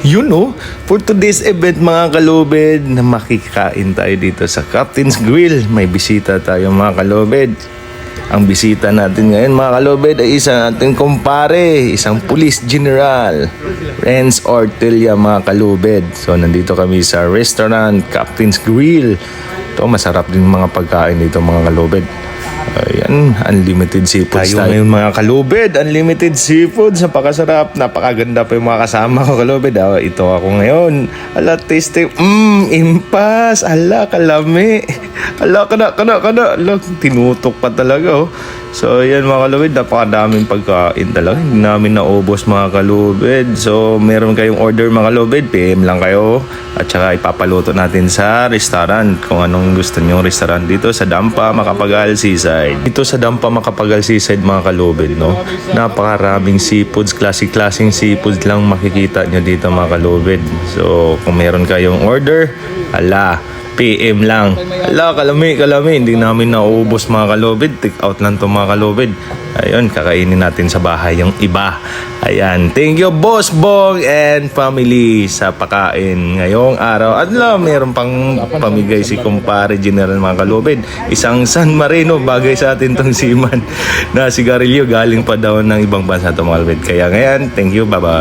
Yun no, for today's event mga kalobed, na makikain tayo dito sa Captain's Grill. May bisita tayo mga kalobed. Ang bisita natin ngayon mga kalobed ay isa nating kumpare, isang police general, Renz Ortilla mga kalobed. So nandito kami sa restaurant Captain's Grill. Ito masarap din mga pagkain dito mga kalobed. Ayan, unlimited seafood tayo ngayon mga kalobed. Unlimited seafood, napakasarap. Napakaganda pa yung mga kasama ko kalobed. Ito ako ngayon. Ala, tasty. Impas. Ala, kalami. Ala, kana. Ala, tinutok pa talaga oh. So ayan mga kalobed, napakadaming pagkain talaga. Hindi namin naubos mga kalobed. So meron kayong order mga kalobed, PM lang kayo. At saka ipapaluto natin sa restaurant kung anong gusto nyo restaurant dito sa Dampa Macapagal Seaside. Dito sa Dampa Macapagal Seaside mga kalobed, no? Napakaraming seafoods, klaseng seafoods lang makikita nyo dito mga kalobed. So kung meron kayong order, ala, PM lang. Ala, kalami. Hindi namin nauubos mga kalobed. Take out lang to mga kalobed. Ayun, kakainin natin sa bahay yung iba. Ayan. Thank you, Boss Bong and family sa pakain ngayong araw. At meron pang pamigay si kumpare General mga kalobed. Isang San Marino, bagay sa atin tong siman na sigarilyo. Galing pa daw ng ibang bansa to mga kalobed. Kaya ngayon, thank you. Bye-bye.